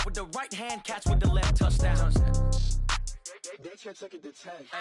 off with the right hand, catch with the left, touchdown. They can't take it to 10. Hey.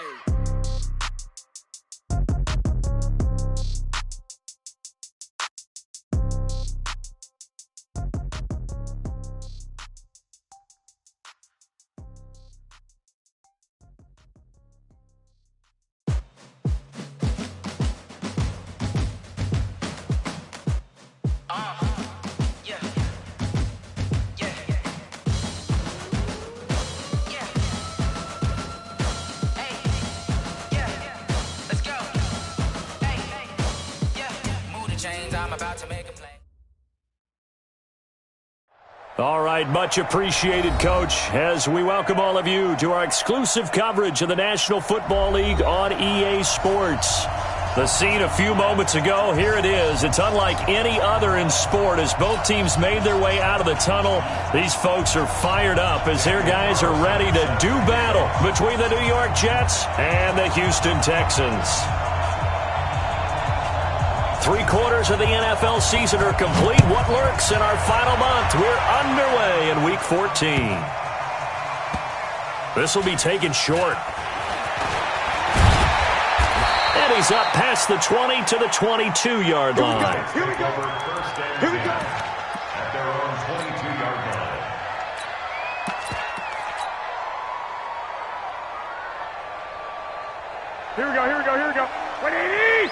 All right, much appreciated, Coach, as we welcome all of you to our exclusive coverage of the National Football League on EA Sports. The scene a few moments ago, here it is. It's unlike any other in sport as both teams made their way out of the tunnel. These folks are fired up as their guys are ready to do battle between the New York Jets and the Houston Texans. 3/4 of the NFL season are complete. What lurks in our final month? We're underway in Week 14. This will be taken short. And he's up past the 20 to the 22-yard line. Here we go. Here we go. At their own 22-yard line. Here we go. Here we go. Here we go. 180.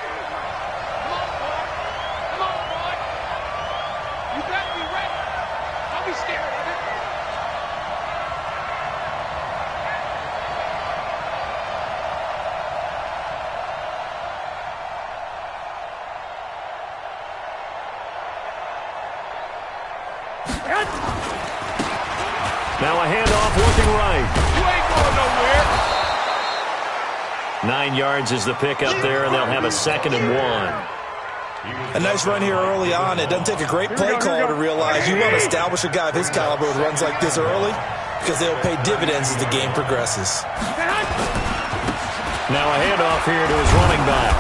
Now a handoff looking right. You ain't going nowhere. 9 yards is the pickup there, and they'll have a 2nd and 1. A nice run here early on. It doesn't take a great play call to realize you want to establish a guy of his caliber with runs like this early because they'll pay dividends as the game progresses. Now a handoff here to his running back.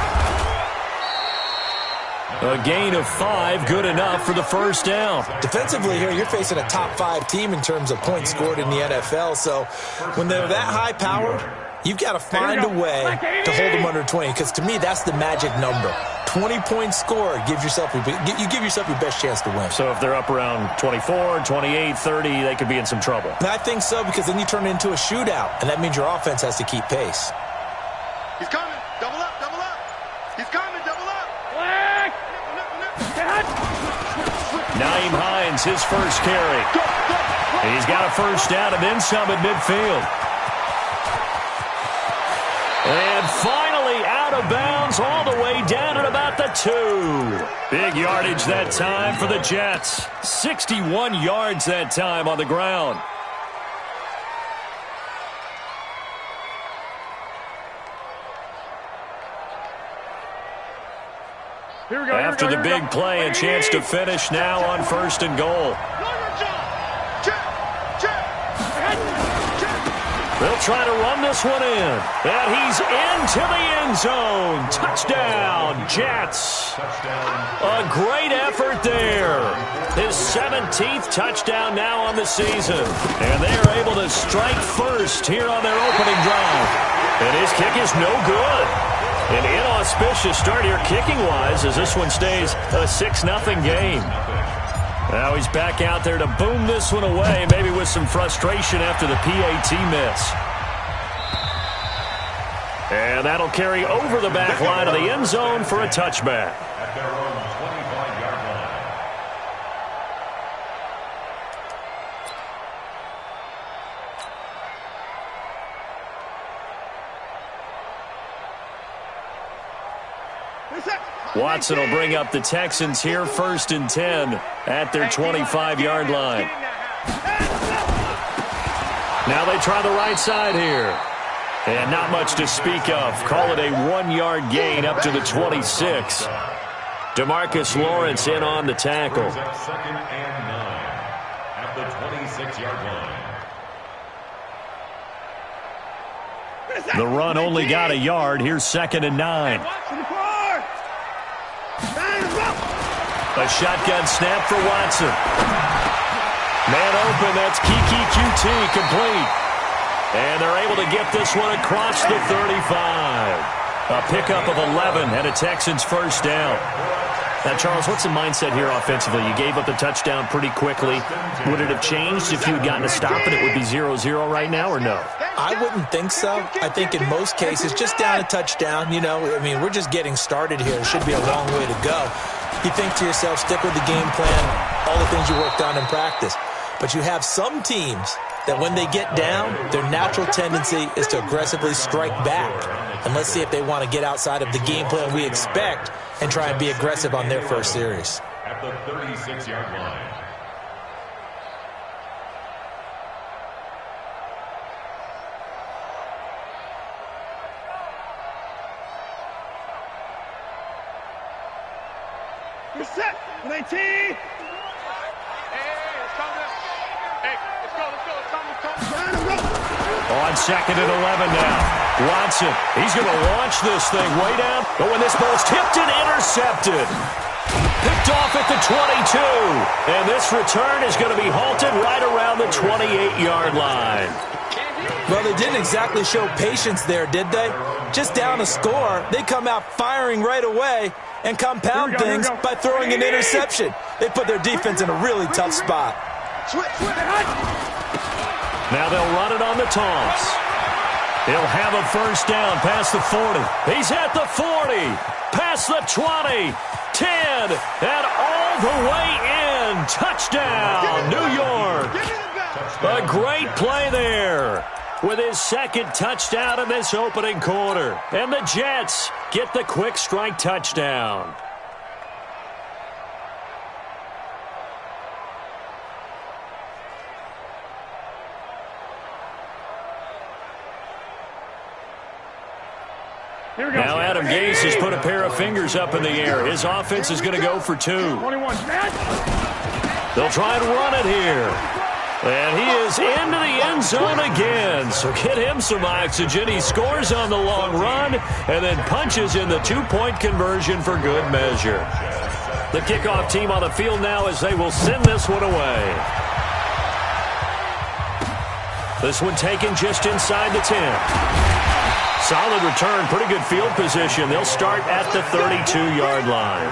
A gain of 5, good enough for the first down. Defensively here, you're facing a top 5 team in terms of points scored in the NFL. So when they're that high-powered, you've got to find a way to hold them under 20. Because to me, that's the magic number. 20 points scored gives yourself you give yourself your best chance to win. So if they're up around 24, 28, 30, they could be in some trouble. And I think so, because then you turn it into a shootout, and that means your offense has to keep pace. He's coming. Double up. Double up. He's coming. Double up. Naeem Hines, his first carry. He's got a first down and then some at midfield. And finally out of bounds all the way down at about the 2. Big yardage that time for the Jets. 61 yards that time on the ground. Here we go. After the big play, a chance to finish now on 1st and goal. They'll try to run this one in. And he's into the end zone. Touchdown, Jets. A great effort there. His 17th touchdown now on the season. And they are able to strike first here on their opening drive. And his kick is no good. An inauspicious start here kicking-wise as this one stays a 6-0 game. Now he's back out there to boom this one away, maybe with some frustration after the PAT miss. And that'll carry over the back line of the end zone for a touchback. At their own 25-yard line. Watson will bring up the Texans here, 1st and 10 at their 25-yard line. Now they try the right side here. And not much to speak of. Call it a 1-yard gain up to the 26. DeMarcus Lawrence in on the tackle. 2nd and 9 at the 26-yard line. The run only got a yard. Here's 2nd and 9. A shotgun snap for Watson. Man open and that's Kiki QT complete. And they're able to get this one across the 35. A pickup of 11 and a Texans first down. Now, Charles, what's the mindset here offensively? You gave up the touchdown pretty quickly. Would it have changed if you had gotten a stop and it would be 0-0 right now, or no? I wouldn't think so. I think in most cases, just down a touchdown, you know, I mean, we're just getting started here. It should be a long way to go. You think to yourself, stick with the game plan, all the things you worked on in practice. But you have some teams that when they get down, their natural tendency is to aggressively strike back. And let's see if they want to get outside of the game plan we expect and try and be aggressive on their first series. At the 36-yard line. You're set. 19. On second and 11 now. Watson, he's going to launch this thing way down. But when this ball's tipped and intercepted. Picked off at the 22. And this return is going to be halted right around the 28-yard line. Well, they didn't exactly show patience there, did they? Just down a score, they come out firing right away and compound things by throwing an interception. They put their defense in a really tough spot. Now they'll run it on the toss. He'll have a first down past the 40. He's at the 40, past the 20, 10, and all the way in. Touchdown, New York. A great play there with his second touchdown in this opening quarter. And the Jets get the quick strike touchdown. Now Adam Gase has put a pair of fingers up in the air. His offense is going to go for 2. They'll try and run it here. And he is into the end zone again. So get him some oxygen. He scores on the long run and then punches in the 2-point conversion for good measure. The kickoff team on the field now as they will send this one away. This one taken just inside the 10. Solid return, pretty good field position. They'll start at the 32-yard line.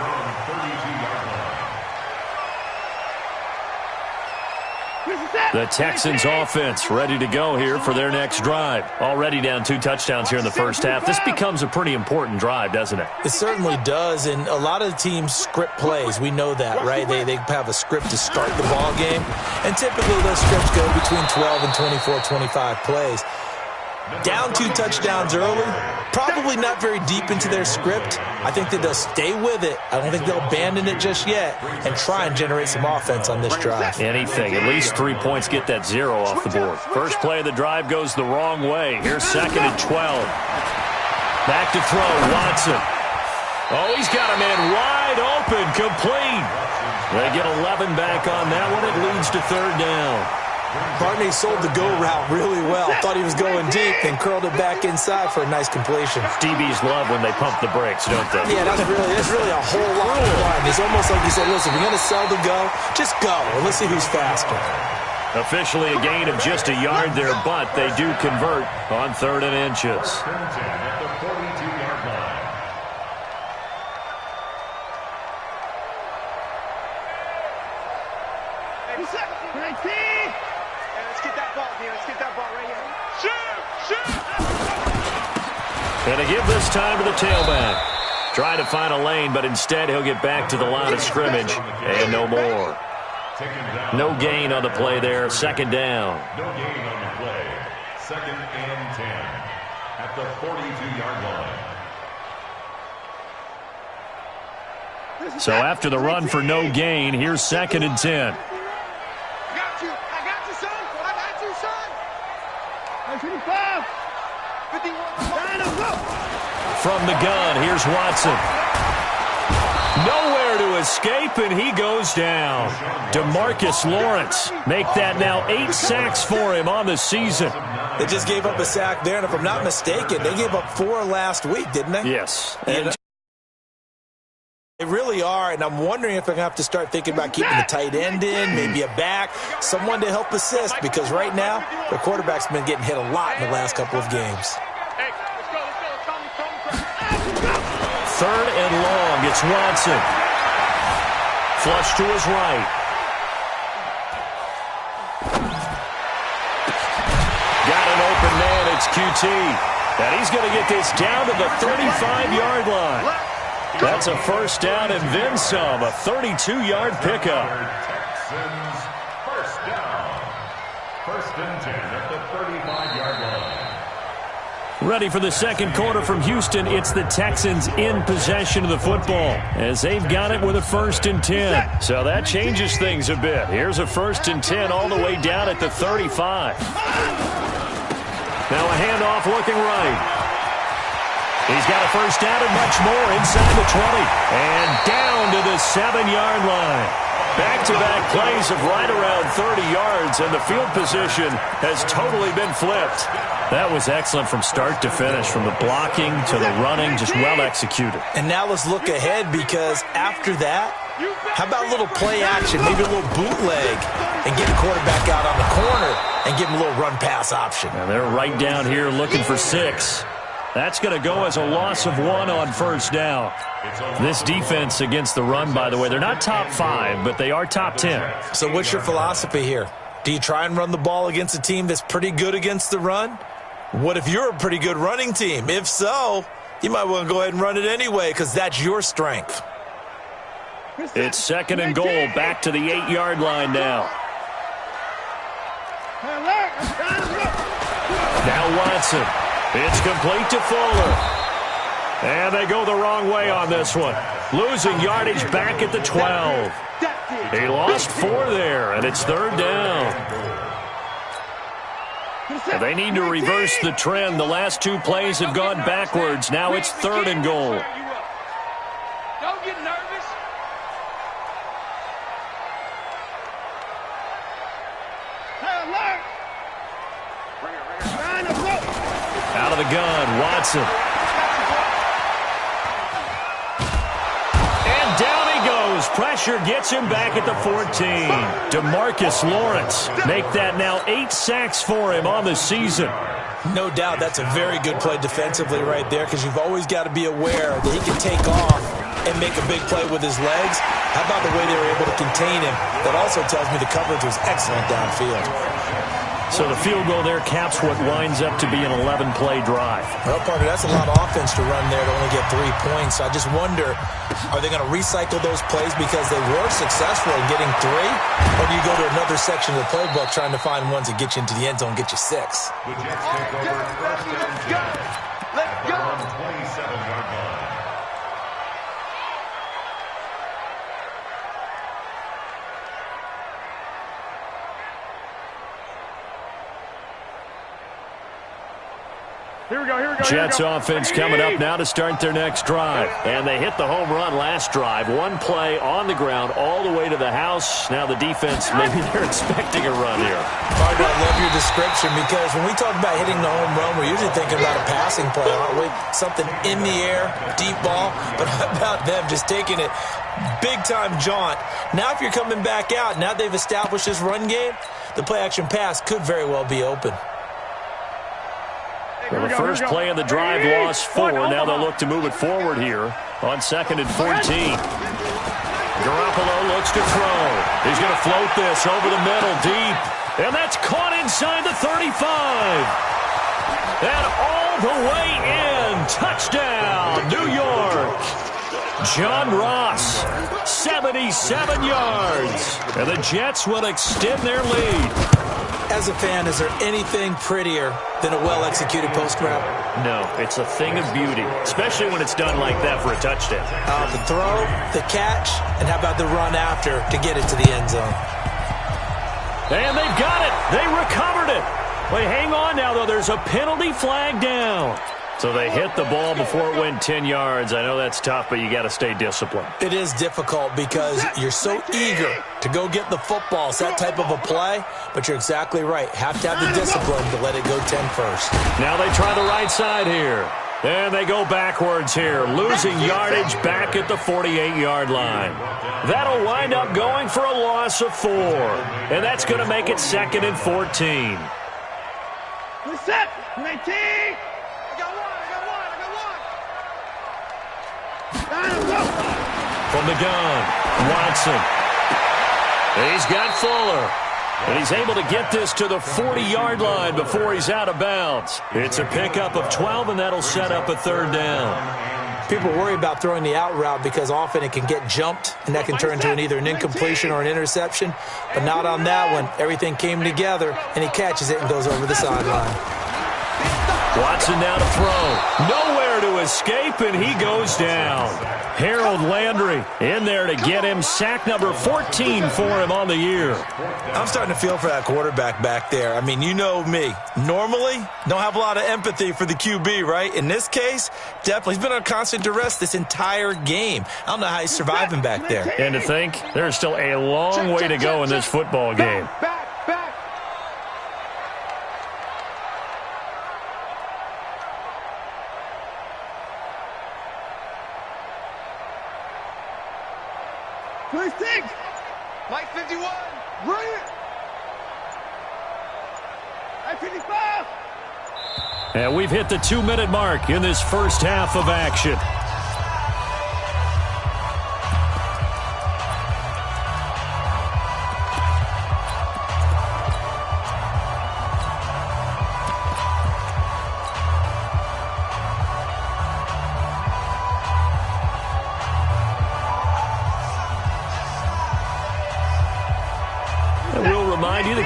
The Texans offense ready to go here for their next drive. Already down 2 touchdowns here in the first half. This becomes a pretty important drive, doesn't it? It certainly does, and a lot of the teams script plays. We know that, right? They have a script to start the ball game, and typically those scripts go between 12 and 24, 25 plays. Down 2 touchdowns early, probably not very deep into their script. I think that they'll stay with it. I don't think they'll abandon it just yet and try and generate some offense on this drive. Anything. At least 3 points, get that 0 off the board. First play of the drive goes the wrong way. Here's second and 12. Back to throw, Watson. Oh, he's got a man wide open, complete. They get 11 back on that one. It leads to third down. Barney sold the go route really well. Thought he was going deep and curled it back inside for a nice completion. DBs love when they pump the brakes, don't they? Yeah, that's really a whole lot of fun. It's almost like you said, listen, if you're going to sell the go, just go, and let's see who's faster. Officially a gain of just a yard there, but they do convert on 3rd and inches. At the 42-yard line. And to give this time to the tailback. Trying to find a lane, but instead he'll get back to the line of scrimmage and no more. No gain on the play there. Second down. No gain on the play. 2nd and 10 at the 42-yard line. So after the run for no gain, here's 2nd and 10. I got you, son. I got you, son. 25. 51. From the gun, here's Watson. Nowhere to escape, and he goes down. DeMarcus Lawrence make that now 8 sacks for him on the season. They just gave up a sack there, and if I'm not mistaken, they gave up 4 last week, didn't they? Yes. And They really are, and I'm wondering if they're going to have to start thinking about keeping the tight end in, maybe a back, someone to help assist, because right now, their quarterback's been getting hit a lot in the last couple of games. Third and long, it's Watson. Flush to his right. Got an open man, it's QT. And he's going to get this down to the 35-yard line. That's a first down and then some, a 32-yard pickup. Texans first down. First and 10 at the 35-yard line. Ready for the second quarter from Houston. It's the Texans in possession of the football as they've got it with a first and 10. So that changes things a bit. Here's a first and 10 all the way down at the 35. Now a handoff looking right. He's got a first down and much more inside the 20. And down to the 7-yard line. Back-to-back plays of right around 30 yards, and the field position has totally been flipped. That was excellent from start to finish, from the blocking to the running, just well executed. And now let's look ahead, because after that, how about a little play action, maybe a little bootleg, and get the quarterback out on the corner and give him a little run-pass option. And they're right down here looking for 6. That's going to go as a loss of 1 on first down. This defense against the run, by the way, they're not top 5, but they are top 10. So what's your philosophy here? Do you try and run the ball against a team that's pretty good against the run? What if you're a pretty good running team? If so, you might want to go ahead and run it anyway, because that's your strength. It's second and goal, back to the 8-yard line now. Now Watson. It's complete to Fuller. And they go the wrong way on this one. Losing yardage back at the 12. He lost 4 there, and it's third down. And they need to reverse the trend. The last 2 plays have gone backwards. Now it's third and goal. Don't get nervous. Out of the gun, Watson. And down he goes. Pressure gets him back at the 14. DeMarcus Lawrence make that now 8 sacks for him on the season. No doubt that's a very good play defensively right there, because you've always got to be aware that he can take off and make a big play with his legs. How about the way they were able to contain him? That also tells me the coverage was excellent downfield. So the field goal there caps what winds up to be an 11-play drive. Well, Parker, that's a lot of offense to run there to only get 3 points. I just wonder, are they going to recycle those plays because they were successful in getting 3? Or do you go to another section of the playbook trying to find ones that get you into the end zone and get you 6? The Jets take over first and 10 at the 27-yard line. Here we go. Jets offense coming up now to start their next drive. And they hit the home run last drive. 1 play on the ground all the way to the house. Now the defense, maybe they're expecting a run here. Parker, I love your description, because when we talk about hitting the home run, we're usually thinking about a passing play, aren't we? Something in the air, deep ball. But how about them just taking it big-time jaunt? Now if you're coming back out, now they've established this run game, the play-action pass could very well be open. Well, the first play of the drive lost 4. Now they'll look to move it forward here on second and 14. Garoppolo looks to throw. He's going to float this over the middle deep. And that's caught inside the 35. And all the way in. Touchdown, New York. John Ross, 77 yards. And the Jets will extend their lead. As a fan, is there anything prettier than a well-executed post route? No, it's a thing of beauty, especially when it's done like that for a touchdown. The throw, the catch, and how about the run after to get it to the end zone? And they've got it. They recovered it. Wait, hang on now, though. There's a penalty flag down. So they hit the ball before it went 10 yards. I know that's tough, but you got to stay disciplined. It is difficult because you're so eager to go get the football. It's that type of a play, but you're exactly right. Have to have the discipline to let it go 10 first. Now they try the right side here. And they go backwards here, losing yardage back at the 48-yard line. That'll wind up going for a loss of 4. And that's going to make it 2nd and 14. We're set. 19. I got one. From the gun, Watson. He's got Fuller. And he's able to get this to the 40-yard line before he's out of bounds. It's a pickup of 12, and that'll set up a 3rd down. People worry about throwing the out route because often it can get jumped, and that can turn into either an incompletion or an interception. But not on that one. Everything came together, and he catches it and goes over the sideline. Watson now to throw. Nowhere to escape, and he goes down. Harold Landry in there to get him sack number 14 for him on the year. I'm starting to feel for that quarterback back there. I mean, you know me. Normally, don't have a lot of empathy for the QB, right? In this case, definitely. He's been on constant duress this entire game. I don't know how he's surviving back there. And to think, there's still a long way to go in this football game. Back. 26. Mike 51. Bring it. Mike 55. And we've hit the 2-minute mark in this first half of action.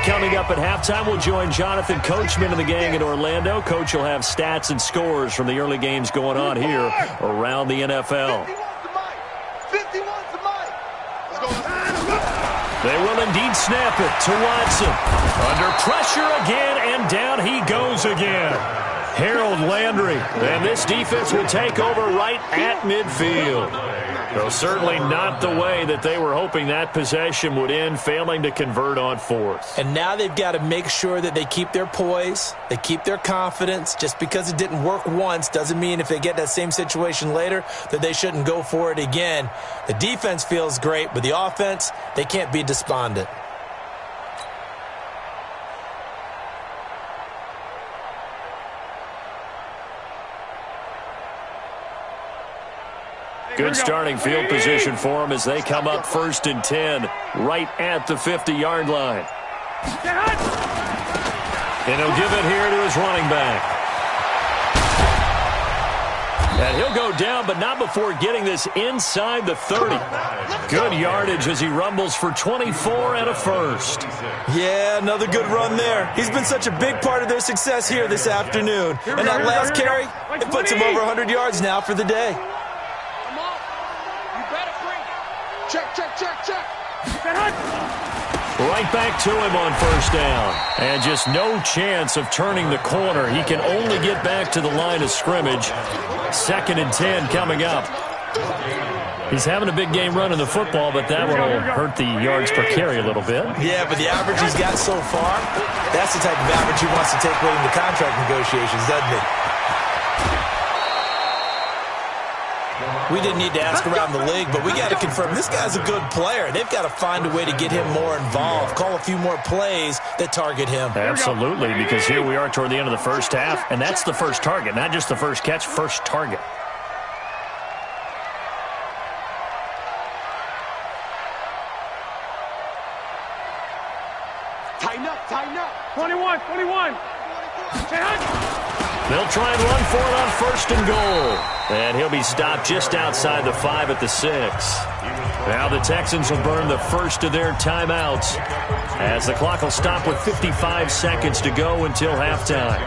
Coming up at halftime, we'll join Jonathan Coachman and the gang in Orlando. Coach will have stats and scores from the early games going on here around the NFL. They will indeed snap it to Watson. Under pressure again, and down he goes again. Harold Landry, and this defense will take over right at midfield. Though certainly not the way that they were hoping that possession would end, failing to convert on 4th. And now they've got to make sure that they keep their poise, they keep their confidence. Just because it didn't work once doesn't mean if they get that same situation later that they shouldn't go for it again. The defense feels great, but the offense, they can't be despondent. Good starting field position for them as they come up 1st and 10, right at the 50-yard line. And he'll give it here to his running back. And he'll go down, but not before getting this inside the 30. Good yardage as he rumbles for 24 and a 1st. Yeah, another good run there. He's been such a big part of their success here this afternoon. And that last carry, it puts him over 100 yards now for the day. Check. Right back to him on 1st down. And just no chance of turning the corner. He can only get back to the line of scrimmage. 2nd and 10 coming up. He's having a big game running the football, but that one will hurt the yards per carry a little bit. Yeah, but the average he's got so far, that's the type of average he wants to take away in the contract negotiations, doesn't he? We didn't need to ask around the league, but we got to confirm this guy's a good player. They've got to find a way to get him more involved, call a few more plays that target him. Absolutely, because here we are toward the end of the first half, and that's the first target, not just the first catch, first target. Tighten up. 21. They'll try and run for it on 1st and goal. And he'll be stopped just outside the 5 at the 6. Now the Texans will burn the first of their timeouts as the clock will stop with 55 seconds to go until halftime.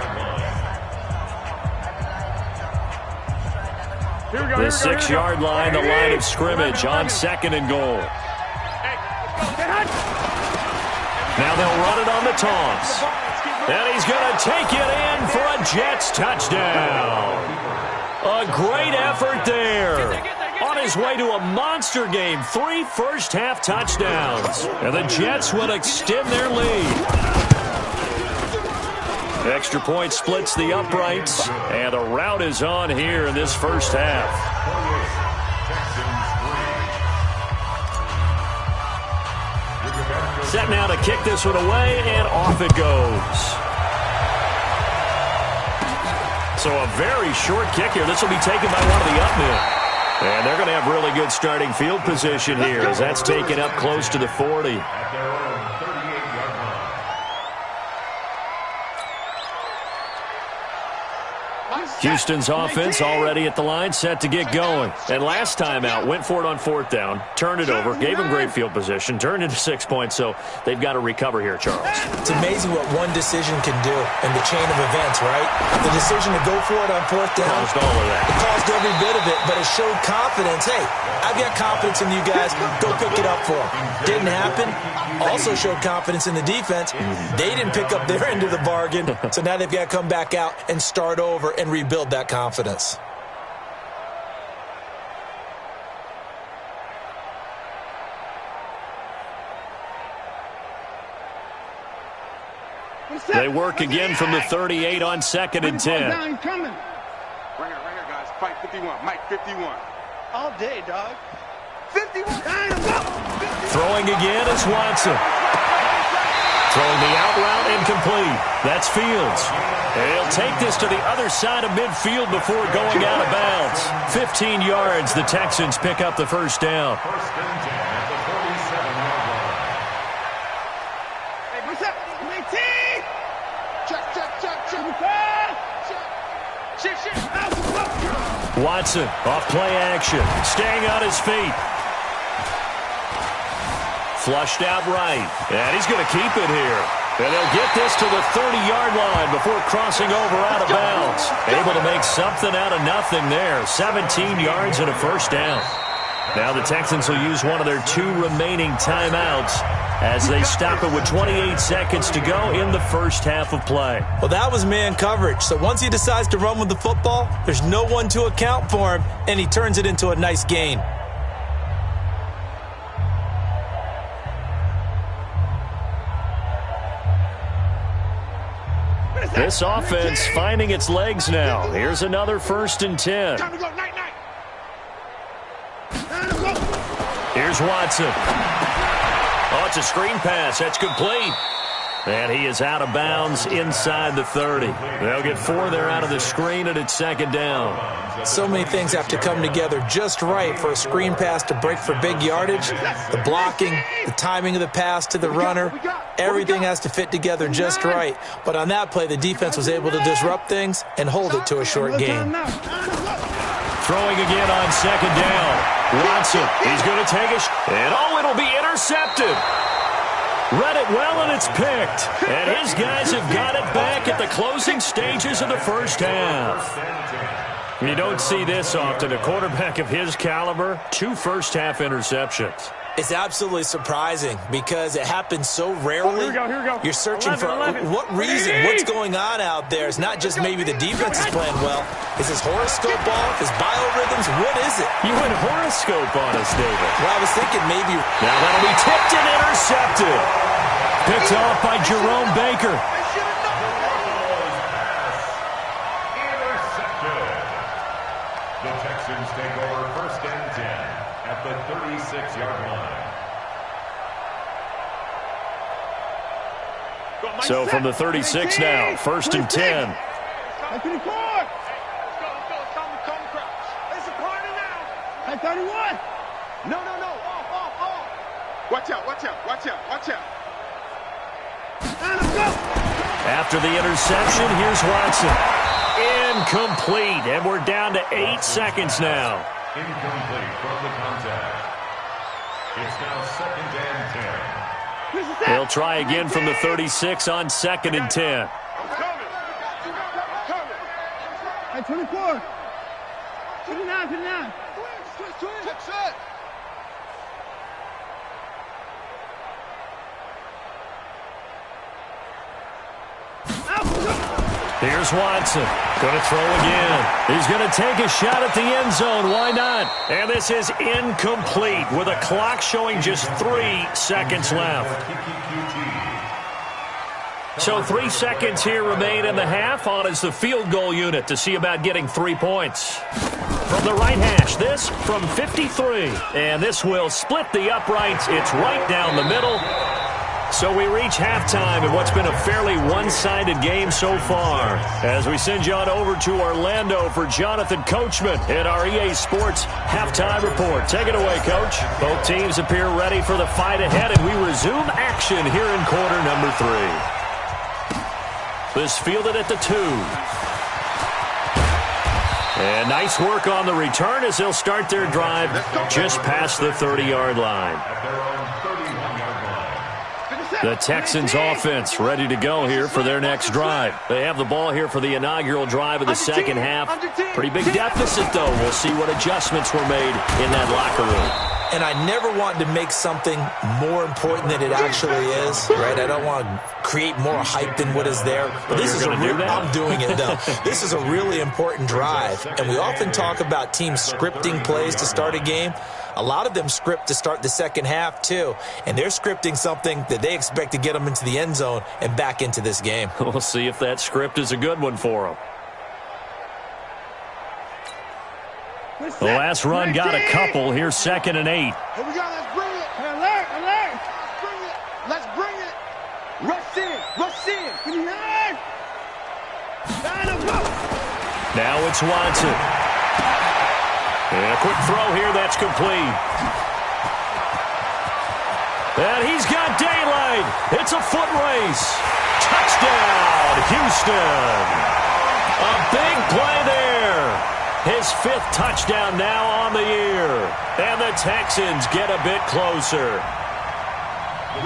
The 6-yard line, the line of scrimmage on 2nd and goal. Now they'll run it on the toss. And he's going to take it in for a Jets touchdown. A great effort there. On his way to a monster game, 3 first-half touchdowns. And the Jets will extend their lead. extra point splits the uprights, and the rout is on here in this first half. Set now to kick this one away, and off it goes. So a very short kick here. This will be taken by one of the up men. And they're going to have really good starting field position here as that's taken up close to the 40. Houston's offense already at the line, set to get going. And last time out, went for it on 4th down, turned it over, gave them great field position, turned into 6 points, so they've got to recover here, Charles. It's amazing what one decision can do in the chain of events, right? The decision to go for it on 4th down. Caused all of that. It caused every bit of it, but it showed confidence. Hey, I've got confidence in you guys. Go pick it up for them. Didn't happen. Also showed confidence in the defense. They didn't pick up their end of the bargain, so now they've got to come back out and start over and rebuild that confidence. They work again from the 38 on 2nd and 10. Right here, guys. Fight 51. Mike, 51. All day, dog. 51. Throwing again is Watson. Throwing the out route incomplete. That's Fields. And he'll take this to the other side of midfield before going out of bounds. 15 yards. The Texans pick up the first down. First and 10 at the 47-yard line. Hey, what's up? 19. Check. Watson off play action. Staying on his feet. Flushed out right. And he's going to keep it here. And they'll get this to the 30-yard line before crossing over out of bounds. Able to make something out of nothing there. 17 yards and a first down. Now the Texans will use one of their 2 remaining timeouts as they stop it with 28 seconds to go in the first half of play. Well, that was man coverage. So once he decides to run with the football, there's no one to account for him, and he turns it into a nice gain. This offense finding its legs now. Here's another 1st and 10. Time to go. Night. Here's Watson. Oh, it's a screen pass. That's complete. And he is out of bounds inside the 30. They'll get 4 there out of the screen, and it's 2nd down. So many things have to come together just right for a screen pass to break for big yardage. The blocking, the timing of the pass to the runner, everything has to fit together just right. But on that play, the defense was able to disrupt things and hold it to a short gain. Throwing again on 2nd down. Watson, he's going to take and it'll be intercepted. Read it well, and it's picked. And his guys have got it back at the closing stages of the first half. You don't see this often. A quarterback of his caliber, 2 first-half interceptions. It's absolutely surprising because it happens so rarely. Here we go. You're searching 11. for what reason, what's going on out there. It's not just maybe the defense is playing well. Is his horoscope off? His biorhythms? What is it? You went horoscope on us, David. Well, I was thinking maybe. Now that'll be tipped and intercepted. Picked off by Jerome Baker. The Texans take over 1st and 10 at the 36-yard line. So from the 36 now, 1st and 10. Let's go. It's a corner now. At 31. No. Off. Watch out. Let's go. After the interception, here's Watson. Incomplete, and we're down to 8 seconds now. Incomplete from the contact. It's now 2nd and 10. They'll try again from the 36 on 2nd and 10. I'm coming. At 24. 29. Switch. Here's Watson. Going to throw again. He's going to take a shot at the end zone. Why not? And this is incomplete with a clock showing just 3 seconds left. So 3 seconds here remain in the half. On is the field goal unit to see about getting 3 points. From the right hash, this from 53. And this will split the uprights. It's right down the middle. So we reach halftime in what's been a fairly one-sided game so far. As we send you on over to Orlando for Jonathan Coachman in our EA Sports Halftime Report. Take it away, Coach. Both teams appear ready for the fight ahead, and we resume action here in quarter number 3. This fielded at the 2. And nice work on the return as they'll start their drive just past the 30-yard line. The Texans offense ready to go here for their next drive. They have the ball here for the inaugural drive of the second half. Pretty big deficit, though. We'll see what adjustments were made in that locker room. And I never want to make something more important than it actually is, right? I don't want to create more hype than what is there. But this is I'm doing it, though. This is a really important drive. And we often talk about teams scripting plays to start a game. A lot of them script to start the second half, too. And they're scripting something that they expect to get them into the end zone and back into this game. We'll see if that script is a good one for them. The last run got a couple. Here's 2nd and 8. Here we go. Let's bring it. Alert, alert. Bring it. Let's bring it. Rush in. Rush in. Give me that. Now it's Watson. And a quick throw here. That's complete. And he's got daylight. It's a foot race. Touchdown, Houston. A big play there. His 5th touchdown now on the year. And the Texans get a bit closer.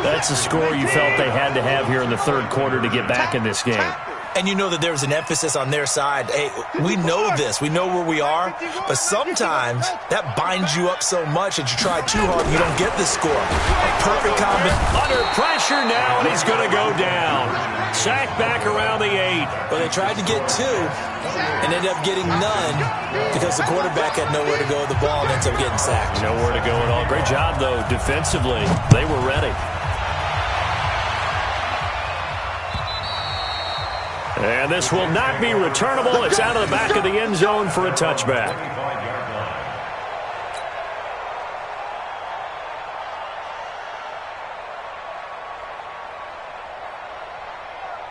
That's the score you felt they had to have here in the 3rd quarter to get back in this game. And you know that there's an emphasis on their side. Hey, we know this. We know where we are. But sometimes that binds you up so much that you try too hard and you don't get the score. A perfect combination. Under pressure now, and he's going to go down. Sacked back around the 8. But they tried to get 2 and ended up getting none because the quarterback had nowhere to go with the ball and ends up getting sacked. Nowhere to go at all. Great job, though, defensively. They were ready. And this will not be returnable. It's out of the back of the end zone for a touchback.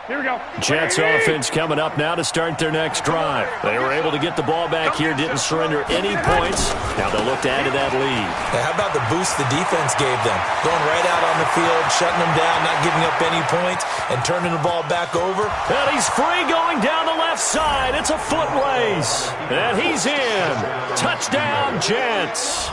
Here we go. Jets offense coming up now to start their next drive. They were able to get the ball back here, didn't surrender any points. Now they'll look to add to that lead. Hey, how about the boost the defense gave them? Going right out on the field, shutting them down, not giving up any points, and turning the ball back over. And he's free going down the left side. It's a foot race. And he's in. Touchdown, Jets.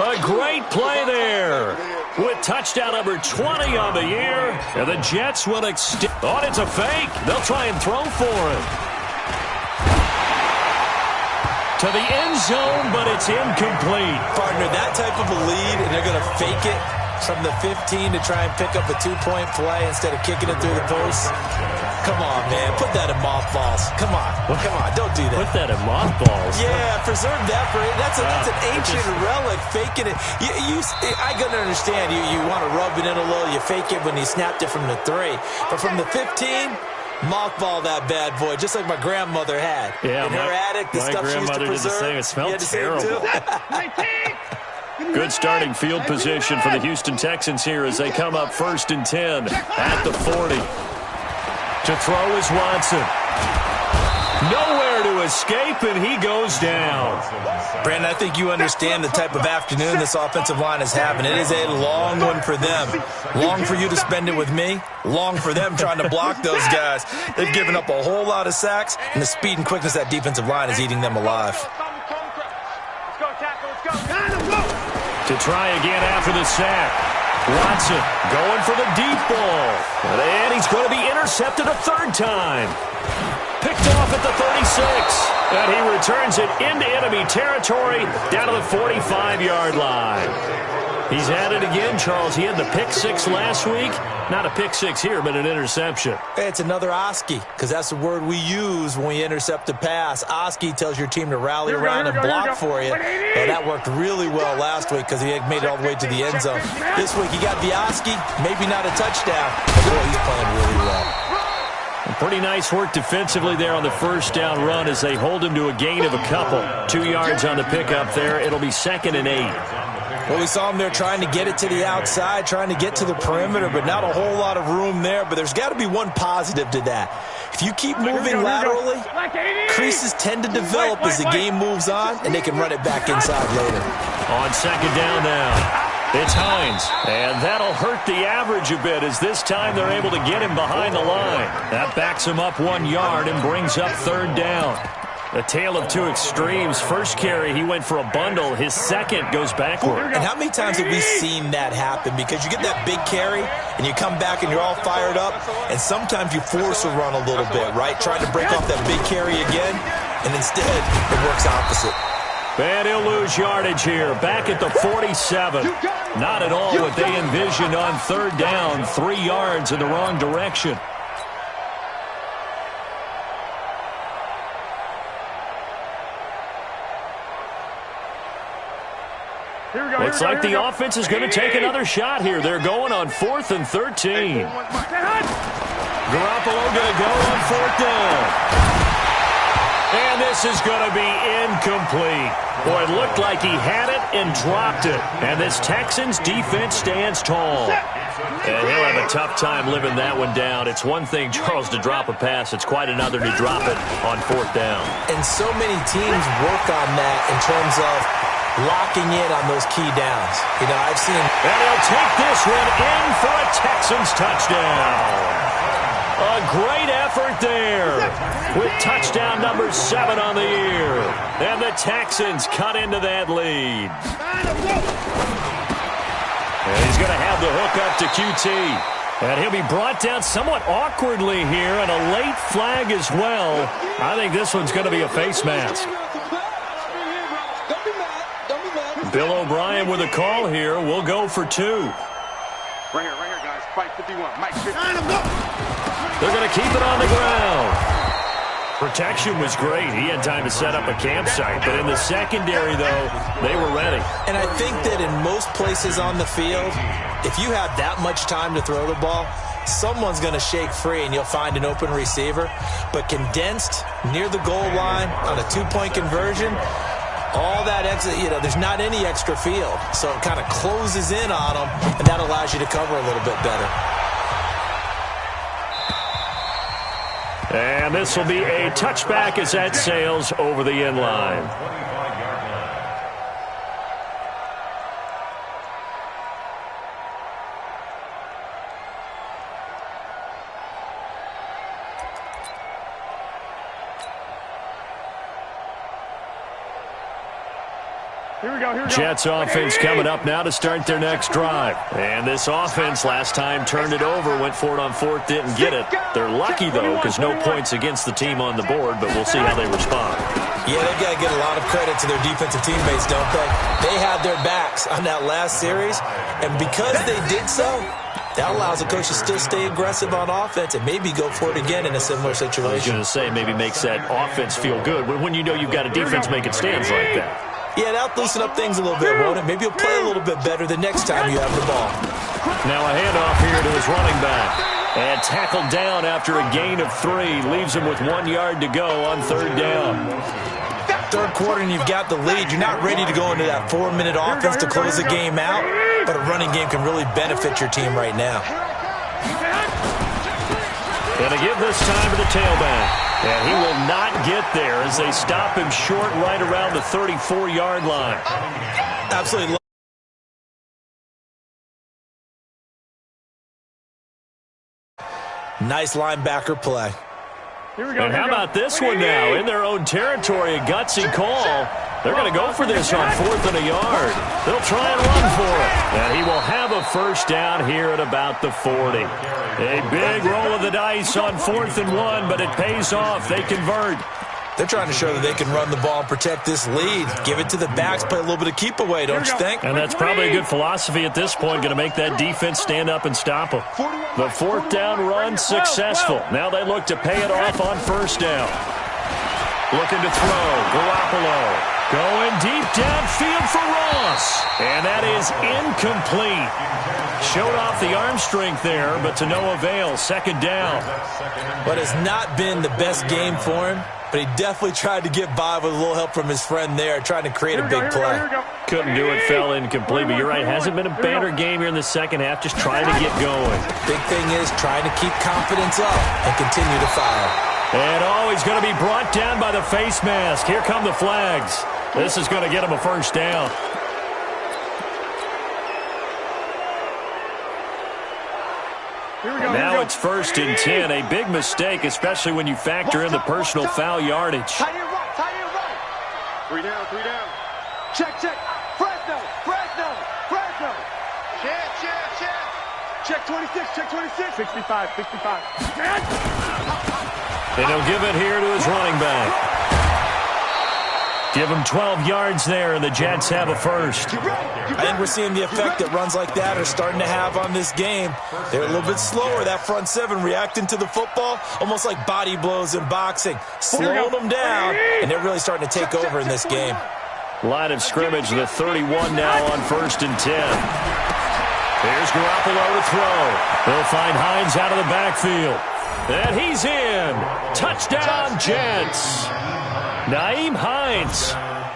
A great play there. With touchdown number 20 on the year. And the Jets will extend. Oh, it's a fake. They'll try and throw for it. To the end zone, but it's incomplete. Partner, that type of a lead, and they're going to fake it from the 15 to try and pick up a 2-point play instead of kicking it through the post. Come on, man. Put that in mothballs. Come on. Come on. Don't do that. Put that in mothballs. Yeah, preserve that for it. That's an ancient relic. Faking it. I can understand. You want to rub it in a little. You fake it when you snapped it from the 3. But from the 15, mothball that bad boy, just like my grandmother had. Yeah, in her attic, the stuff she used to preserve. It smelled terrible. Good starting field position for the Houston Texans here as they come up 1st and 10 at the 40. To throw is Watson. Nowhere to escape, and he goes down. Brandon, I think you understand the type of afternoon this offensive line is having. It is a long one for them. Long for you to spend it with me. Long for them trying to block those guys. They've given up a whole lot of sacks, and the speed and quickness of that defensive line is eating them alive. To try again after the sack. Watson going for the deep ball. And he's going to be intercepted a 3rd time. Picked off at the 36. And he returns it into enemy territory down to the 45-yard line. He's at it again, Charles. He had the pick 6 last week. Not a pick 6 here, but an interception. It's another Oski, because that's the word we use when we intercept a pass. Oski tells your team to rally around and block for you. Well, that worked really well last week because he had made it all the way to the end zone. This week he got the Oski, maybe not a touchdown, but boy, he's playing really well. Pretty nice work defensively there on the first down run as they hold him to a gain of a couple. 2 yards on the pickup there. It'll be 2nd and 8. Well, we saw him there trying to get it to the outside, trying to get to the perimeter, but not a whole lot of room there. But there's got to be one positive to that. If you keep moving laterally, creases tend to develop as the game moves on, and they can run it back inside later. On 2nd down now. It's Hines, and that'll hurt the average a bit as this time they're able to get him behind the line. That backs him up 1 yard and brings up 3rd down. A tale of two extremes. First carry, he went for a bundle. His second goes backward. And how many times have we seen that happen? Because you get that big carry, and you come back and you're all fired up, and sometimes you force a run a little bit, right? Trying to break off that big carry again, and instead it works opposite. And he'll lose yardage here. Back at the 47. Not at all what they envisioned on 3rd down. 3 yards in the wrong direction. Looks like the offense is going to take another shot here. They're going on 4th and 13. Garoppolo going to go on 4th down. And this is going to be incomplete. Boy, it looked like he had it and dropped it. And this Texans defense stands tall. And he'll have a tough time living that one down. It's one thing, Charles, to drop a pass. It's quite another to drop it on 4th down. And so many teams work on that in terms of locking in on those key downs. You know, I've seen... And he'll take this one in for a Texans touchdown. A great effort there with touchdown number 7 on the year. And the Texans cut into that lead. And he's going to have the hook up to QT. And he'll be brought down somewhat awkwardly here, and a late flag as well. I think this one's going to be a face mask. Bill O'Brien with a call here. We'll go for 2. Right here, guys. Fight 51. Mike, 50. They're going to keep it on the ground. Protection was great. He had time to set up a campsite. But in the secondary, though, they were ready. And I think that in most places on the field, if you have that much time to throw the ball, someone's going to shake free and you'll find an open receiver. But condensed near the goal line on a 2-point conversion, all that exit, you know, there's not any extra field. So it kind of closes in on them, and that allows you to cover a little bit better. And this will be a touchback as that sails over the end line. Jets offense coming up now to start their next drive. And this offense last time turned it over, went for it on 4th, didn't get it. They're lucky, though, because no points against the team on the board, but we'll see how they respond. Yeah, they've got to get a lot of credit to their defensive teammates, don't they? They had their backs on that last series, and because they did so, that allows the coach to still stay aggressive on offense and maybe go for it again in a similar situation. I was going to say, maybe makes that offense feel good when you know you've got a defense making stands like that. Yeah, that'll loosen up things a little bit, won't it? Maybe he'll play a little bit better the next time you have the ball. Now a handoff here to his running back. And tackled down after a gain of 3. Leaves him with 1 yard to go on 3rd down. Third quarter and you've got the lead. You're not ready to go into that 4-minute offense to close the game out, but a running game can really benefit your team right now. Going to give this time to the tailback. And he will not get there as they stop him short right around the 34-yard line. Absolutely. Nice linebacker play. And how about this one now? In their own territory, a gutsy call. They're going to go for this on 4th and a yard. They'll try and run for it. And he will have a first down here at about the 40. A big roll of the dice on 4th and 1, but it pays off. They convert. They're trying to show that they can run the ball and protect this lead. Give it to the backs, play a little bit of keep away, don't you think? And that's probably a good philosophy at this point, going to make that defense stand up and stop them. The 4th down run successful. Now they look to pay it off on 1st down. Looking to throw. Garoppolo Going deep downfield for Ross. And that is incomplete. Showed off the arm strength there, but to no avail. Second down. But it's not been the best game for him, but he definitely tried to get by with a little help from his friend there, trying to create a big play. Couldn't do it, fell incomplete, but you're right. Hasn't been a banner game here in the second half, just trying to get going. Big thing is trying to keep confidence up and continue to fire. And he's going to be brought down by the face mask. Here come the flags. This is going to get him a first down. Now it's 1st and 10. A big mistake, especially when you factor in the personal foul yardage. Tight end right, tight end right. 3 down, 3 down. Check. Fresno. Check 26, check 26. 65. And he'll give it here to his running back. Give him 12 yards there, and the Jets have a first. I think we're seeing the effect that runs like that are starting to have on this game. They're a little bit slower, that front seven, reacting to the football, almost like body blows in boxing. Slow them down, and they're really starting to take over in this game. Line of scrimmage, the 31 now on 1st and 10. Here's Garoppolo to throw. They'll find Hines out of the backfield. And he's in. Touchdown, Jets. Nyheim Hines,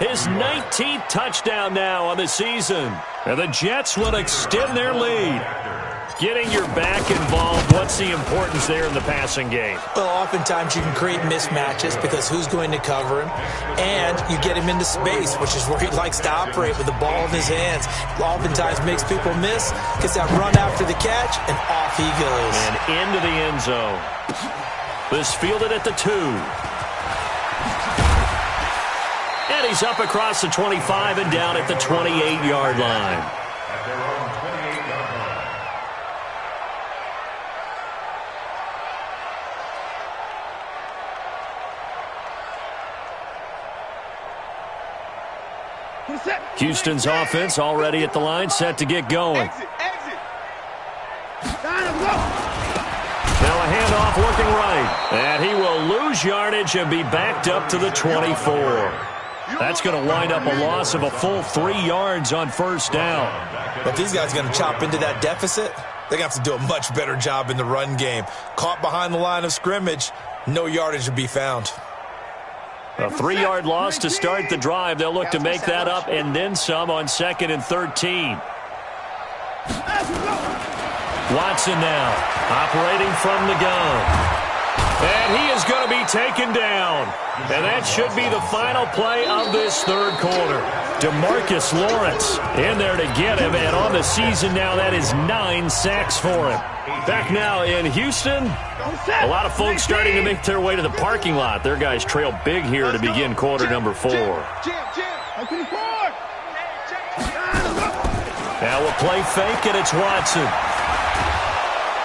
his 19th touchdown now on the season. And the Jets will extend their lead. Getting your back involved, what's the importance there in the passing game? Well, oftentimes you can create mismatches because who's going to cover him? And you get him into space, which is where he likes to operate with the ball in his hands. Oftentimes makes people miss, gets that run after the catch, and off he goes. And into the end zone. This fielded at the 2. And he's up across the 25 and down at the 28-yard line. At their own 28-yard line. Houston's offense already at the line, set to get going. Exit. Now a handoff looking right. And he will lose yardage and be backed up to the 24. That's going to wind up a loss of a full 3 yards on first down. But these guys are going to chop into that deficit. They're going to have to do a much better job in the run game. Caught behind the line of scrimmage, no yardage to be found. A 3-yard loss to start the drive. They'll look to make that up and then some on 2nd and 13. Watson now operating from the gun. And he is going to be taken down. And that should be the final play of this third quarter. DeMarcus Lawrence in there to get him. And on the season now, that is 9 sacks for him. Back now in Houston, a lot of folks starting to make their way to the parking lot. Their guys trail big here to begin quarter number 4. Now a play fake, and it's Watson.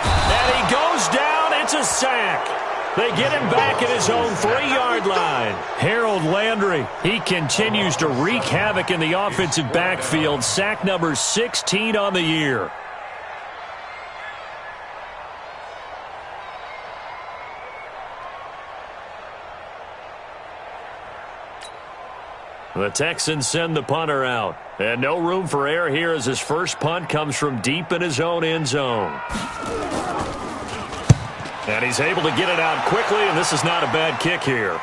And he goes down. It's a sack. They get him back at his own 3-yard line. Harold Landry, he continues to wreak havoc in the offensive backfield. Sack number 16 on the year. The Texans send the punter out. And no room for error here as his first punt comes from deep in his own end zone. And he's able to get it out quickly, and this is not a bad kick here.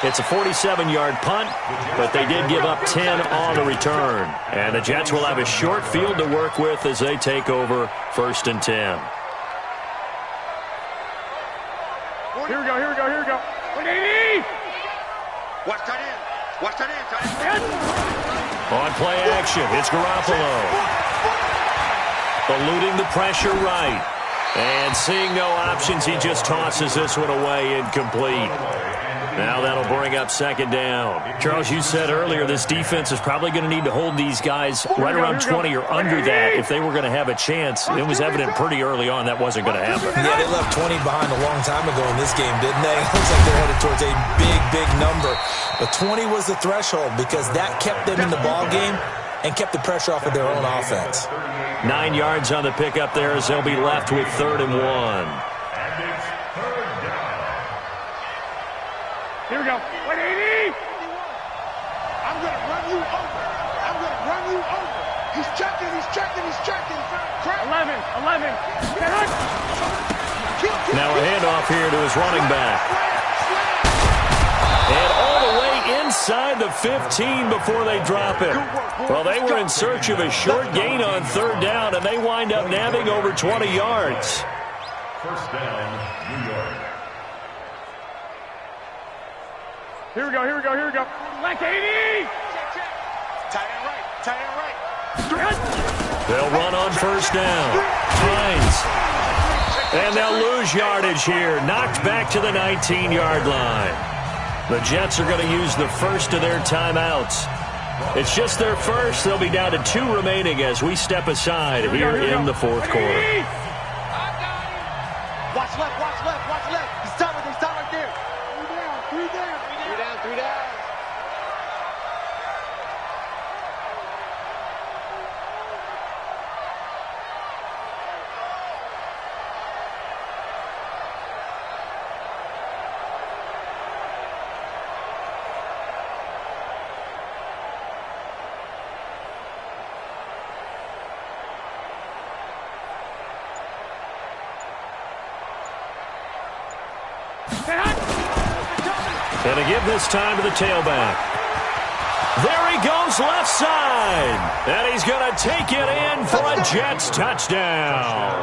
It's a 47-yard punt, but they did give up 10 on the return. And the Jets will have a short field to work with as they take over 1st and 10. Here we go. 180. Watch tight end. On play action, it's Garoppolo. Eluding the pressure right. And seeing no options, he just tosses this one away incomplete. Now that'll bring up 2nd down. Charles, you said earlier this defense is probably going to need to hold these guys right around 20 or under that if they were going to have a chance. It was evident pretty early on that wasn't going to happen. Yeah, they left 20 behind a long time ago in this game, didn't they? It looks like they're headed towards a big number. But 20 was the threshold because that kept them in the ball game and kept the pressure off of their own offense. 9 yards on the pickup there as they'll be left with 3rd and 1. Here we go. 180. I'm going to run you over. I'm going to run you over. He's checking. He's checking. He's checking. 11. Now a handoff here to his running back. And all the way inside the 15 before they drop it. Well, they were in search of a short gain on third down, and they wind up nabbing over 20 yards. First down, New York. Here we go. Here we go. Here we go. Like 80. Tight end right. Tight end right. They'll run on first down. Hines. And they'll lose yardage here. Knocked back to the 19-yard line. The Jets are going to use the first of their timeouts. It's just their first. They'll be down to 2 remaining as we step aside here in the fourth quarter. Watch left, watch left, watch left. He's stopping right there. 3 down. 3 down, 3 down. And to give this time to the tailback. There he goes left side. And he's going to take it in for a Jets touchdown.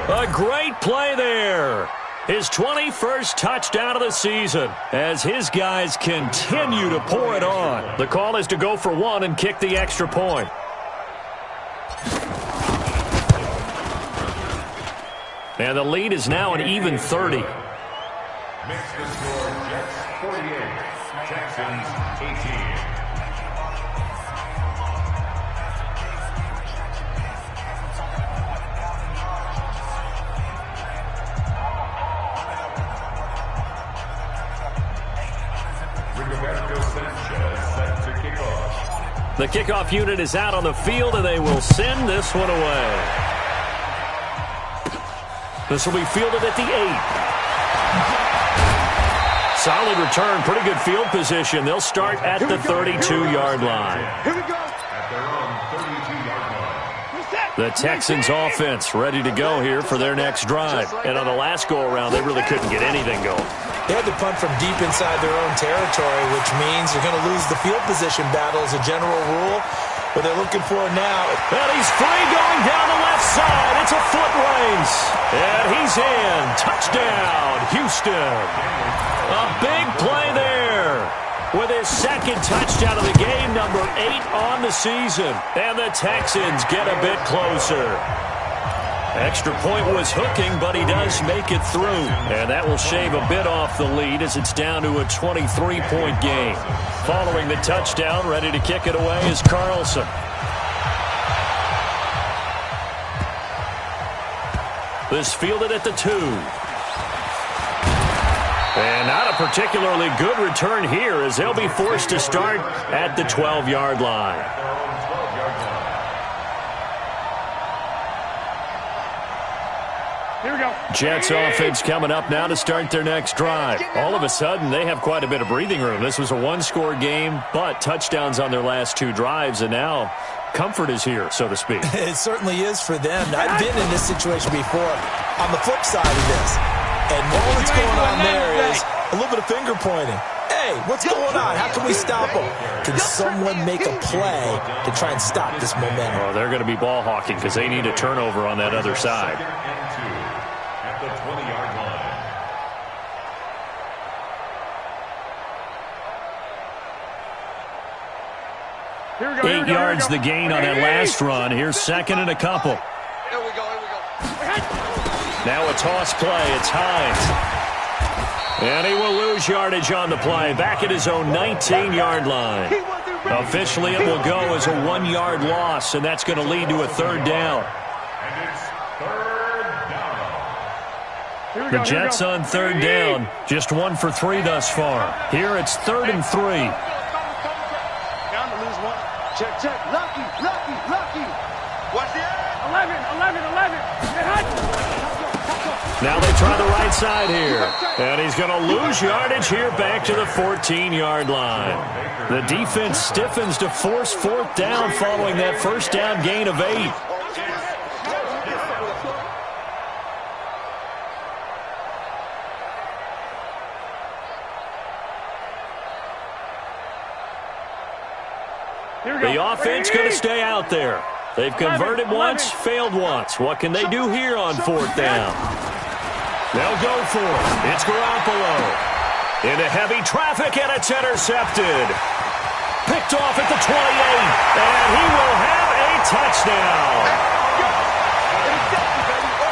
A great play there. His 21st touchdown of the season as his guys continue to pour it on. The call is to go for 1 and kick the extra point. And the lead is now an even 30. Makes the score Jets 48, Texans 18. Rigoberto Sanchez set to kick off. The kickoff unit is out on the field, and they will send this one away. This will be fielded at the 8. Solid return, pretty good field position. They'll start at the 32-yard line. Here we go. At their own 32-yard line. The Texans offense ready to go here for their next drive. And on the last go-around, they really couldn't get anything going. They had to punt from deep inside their own territory, which means you're going to lose the field position battle as a general rule. What they're looking for now. And he's free going down the left side. It's a foot race. And he's in. Touchdown, Houston. A big play there. With his second touchdown of the game, number 8 on the season. And the Texans get a bit closer. Extra point was hooking, but he does make it through. And that will shave a bit off the lead as it's down to a 23-point game. Following the touchdown, ready to kick it away is Carlson. This fielded at the 2. And not a particularly good return here as they'll be forced to start at the 12-yard line. Here we go. Jets offense coming up now to start their next drive. All of a sudden, they have quite a bit of breathing room. This was a one-score game, but touchdowns on their last 2 drives, and now comfort is here, so to speak. It certainly is for them. I've been in this situation before on the flip side of this. And all that's going on there is a little bit of finger pointing. Hey, what's going on? How can we stop them? Can someone make a play to try and stop this momentum? Oh, they're going to be ball hawking because they need a turnover on that other side. At the 20-yard line. 8 yards the gain on that last run. Here's second and a couple. Here we go, here we go. Now a toss play. It's Hines. And he will lose yardage on the play. Back at his own 19-yard line. Officially, it will go as a 1-yard loss, and that's going to lead to a third down. And it's third down. The Jets on third down. Just 1 for 3 thus far. Here it's 3rd and 3. Down to lose 1. Check, check. Lucky, lucky, lucky. Watch the end. 11. Now they try the right side here. And he's going to lose yardage here back to the 14-yard line. The defense stiffens to force fourth down following that first down gain of 8. The offense going to stay out there. They've converted once, failed once. What can they do here on fourth down? They'll go for it. It's Garoppolo. Into heavy traffic, and it's intercepted. Picked off at the 28, and he will have a touchdown.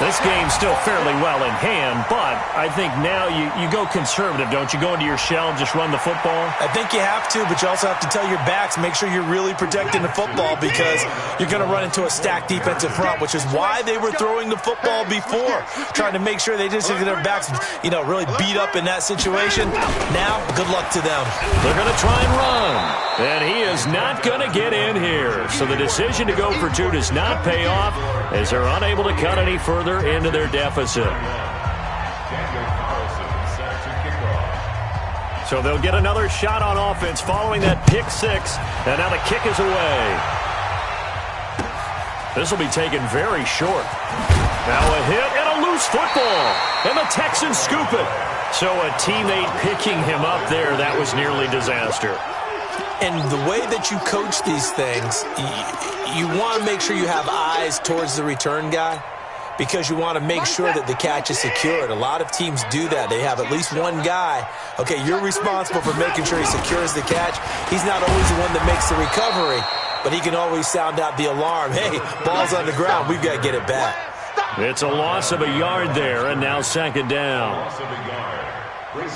This game's still fairly well in hand, but I think now you go conservative, don't you? Go into your shell and just run the football? I think you have to, but you also have to tell your backs, make sure you're really protecting the football because you're going to run into a stacked defensive front, which is why they were throwing the football before, trying to make sure they just get their backs, really beat up in that situation. Now, good luck to them. They're going to try and run, and he is not going to get in here. So the decision to go for 2 does not pay off as they're unable to cut any further into their deficit. So they'll get another shot on offense following that pick 6, and now the kick is away. This will be taken very short. Now a hit and a loose football, and the Texans scoop it. So a teammate picking him up there, that was nearly disaster. And the way that you coach these things, you want to make sure you have eyes towards the return guy because you want to make sure that the catch is secured. A lot of teams do that. They have at least one guy. Okay, you're responsible for making sure he secures the catch. He's not always the one that makes the recovery, but he can always sound out the alarm. Hey, ball's on the ground. We've got to get it back. It's a loss of a yard there, and now second down.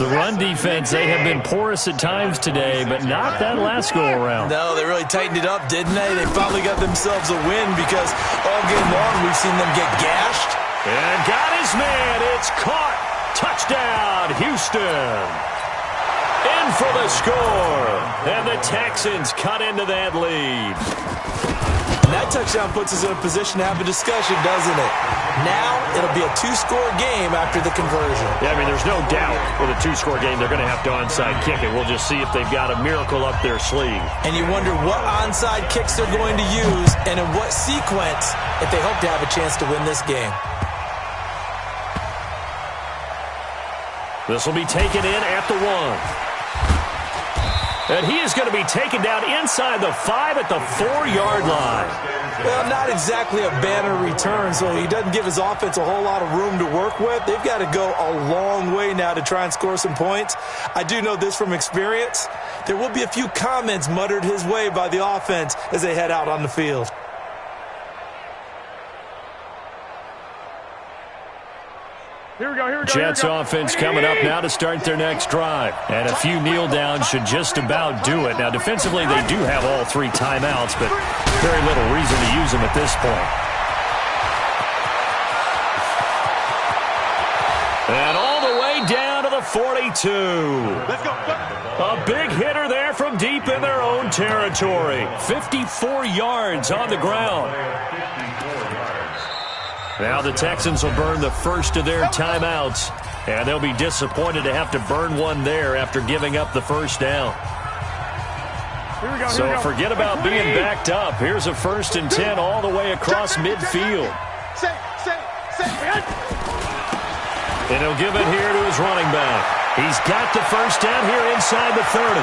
The run defense, they have been porous at times today, but not that last go-around. No, they really tightened it up, didn't they? They finally got themselves a win because all game long we've seen them get gashed. And got his man. It's caught. Touchdown, Houston. In for the score. And the Texans cut into that lead. And that touchdown puts us in a position to have a discussion, doesn't it? Now it'll be a 2-score game after the conversion. Yeah, I mean, there's no doubt with a 2-score game they're going to have to onside kick it. We'll just see if they've got a miracle up their sleeve. And you wonder what onside kicks they're going to use and in what sequence if they hope to have a chance to win this game. This will be taken in at the 1. And he is going to be taken down inside the 5 at the 4-yard line. Well, not exactly a banner return, so he doesn't give his offense a whole lot of room to work with. They've got to go a long way now to try and score some points. I do know this from experience. There will be a few comments muttered his way by the offense as they head out on the field. Here we go. Jets offense coming up now to start their next drive. And a few kneel downs should just about do it. Now, defensively, they do have all 3 timeouts, but very little reason to use them at this point. And all the way down to the 42. Let's go. A big hitter there from deep in their own territory. 54 yards on the ground. Now the Texans will burn the first of their timeouts, and they'll be disappointed to have to burn one there after giving up the first down. So forget about being backed up. Here's a 1st and 10 all the way across midfield. And he'll give it here to his running back. He's got the first down here inside the 30.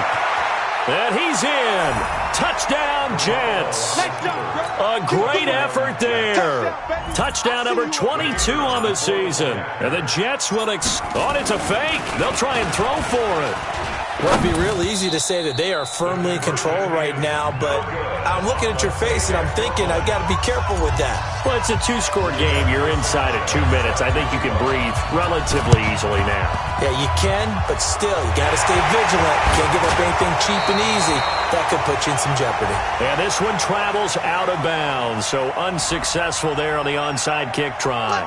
And he's in. Touchdown, Jets. A great effort there. Touchdown number 22 on the season. And the Jets will it's a fake. They'll try and throw for it. Well, it'd be real easy to say that they are firmly in control right now, but I'm looking at your face and I'm thinking I've got to be careful with that. Well, it's a 2-score game. You're inside of 2 minutes. I think you can breathe relatively easily now. Yeah, you can, but still, you got to stay vigilant. You can't give up anything cheap and easy. That could put you in some jeopardy. And this one travels out of bounds, so unsuccessful there on the onside kick try.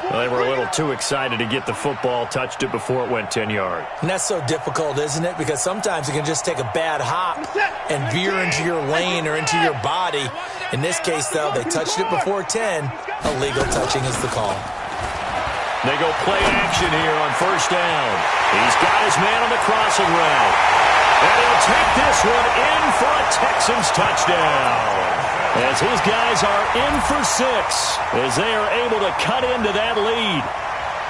Well, they were a little too excited to get the football, touched it before it went 10 yards. And that's so difficult, isn't it? Because sometimes you can just take a bad hop and veer into your lane or into your body. In this case, though, they touched it before 10. Illegal touching is the call. They go play action here on first down. He's got his man on the crossing route. And he'll take this one in for a Texans touchdown. As his guys are in for 6, as they are able to cut into that lead.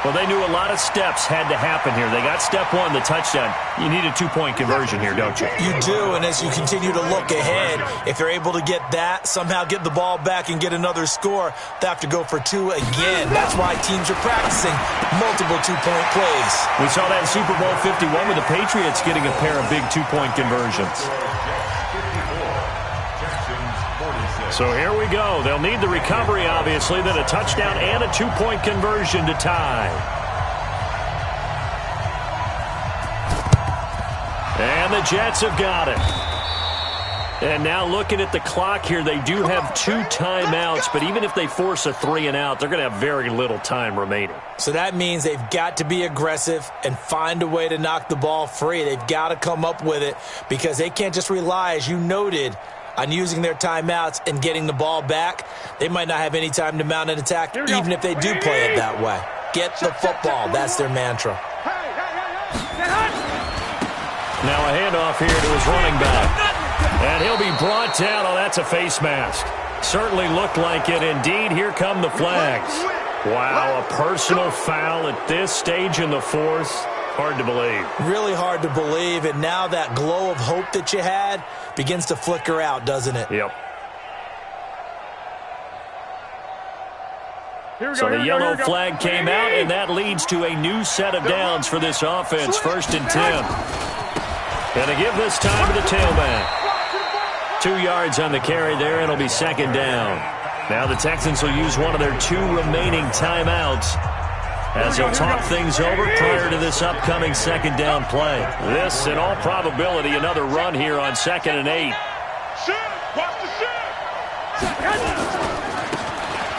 Well, they knew a lot of steps had to happen here. They got step 1, the touchdown. You need a 2-point conversion here, don't you? You do, and as you continue to look ahead, if they're able to get that, somehow get the ball back and get another score, they have to go for 2 again. That's why teams are practicing multiple 2-point plays. We saw that in Super Bowl 51 with the Patriots getting a pair of big 2-point conversions. So here we go. They'll need the recovery, obviously, then a touchdown and a 2-point conversion to tie. And the Jets have got it. And now looking at the clock here, they do have 2 timeouts, but even if they force a 3-and-out, they're going to have very little time remaining. So that means they've got to be aggressive and find a way to knock the ball free. They've got to come up with it because they can't just rely, as you noted, on using their timeouts and getting the ball back. They might not have any time to mount an attack, even if they do play it that way. Get the football. That's their mantra. Now a handoff here to his running back. And he'll be brought down. Oh, that's a face mask. Certainly looked like it. Indeed, here come the flags. Wow, a personal foul at this stage in the 4th. Hard to believe. Really hard to believe, and now that glow of hope that you had begins to flicker out, doesn't it? Yep. So the yellow flag came out, and that leads to a new set of downs for this offense. 1st and 10. And to give this time to the tailback. 2 yards on the carry there, and it'll be 2nd down. Now the Texans will use one of their 2 remaining timeouts as they'll talk things over prior to this upcoming 2nd down play. This, in all probability, another run here on 2nd and 8.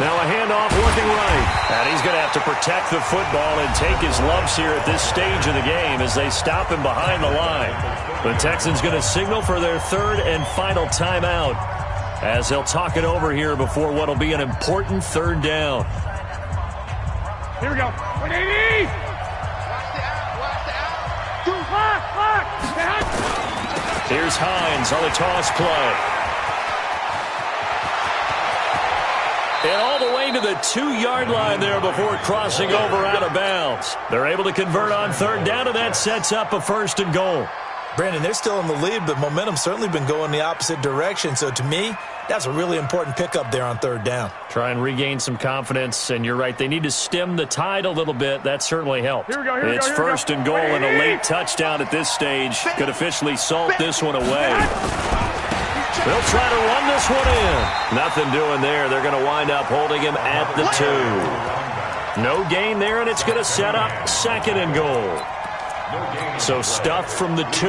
Now a handoff working right. And he's going to have to protect the football and take his lumps here at this stage of the game as they stop him behind the line. The Texans going to signal for their 3rd and final timeout as they'll talk it over here before what will be an important 3rd down. Here we go. 180. Here's Hines on the toss play. And all the way to the 2-yard line there before crossing over out of bounds. They're able to convert on 3rd down, and that sets up a 1st and goal. Brandon, they're still in the lead, but momentum's certainly been going the opposite direction. So to me, that's a really important pickup there on 3rd down. Try and regain some confidence, and you're right. They need to stem the tide a little bit. That certainly helped. It's 1st and goal, and a late touchdown at this stage could officially salt this one away. They'll try to run this one in. Nothing doing there. They're going to wind up holding him at the 2. No gain there, and it's going to set up 2nd and goal. So stuff from the 2,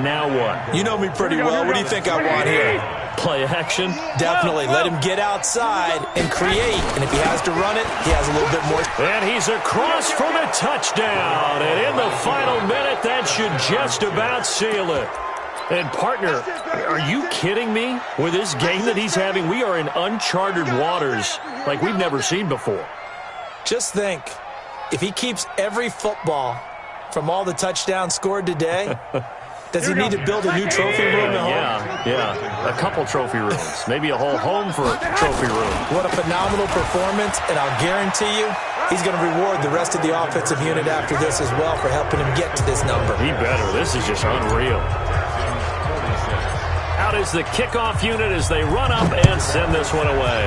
now what? You know me pretty well. What do you think I want here? Play action? Definitely. Let him get outside and create. And if he has to run it, he has a little bit more. And he's across for the touchdown. And in the final minute, that should just about seal it. And, partner, are you kidding me? With this game that he's having, we are in uncharted waters like we've never seen before. Just think, if he keeps every football from all the touchdowns scored today, does he need to build a new trophy room at home? Yeah. A couple trophy rooms. Maybe a whole home for a trophy room. What a phenomenal performance, and I'll guarantee you he's going to reward the rest of the offensive unit after this as well for helping him get to this number. He better. This is just unreal. Out is the kickoff unit as they run up and send this one away.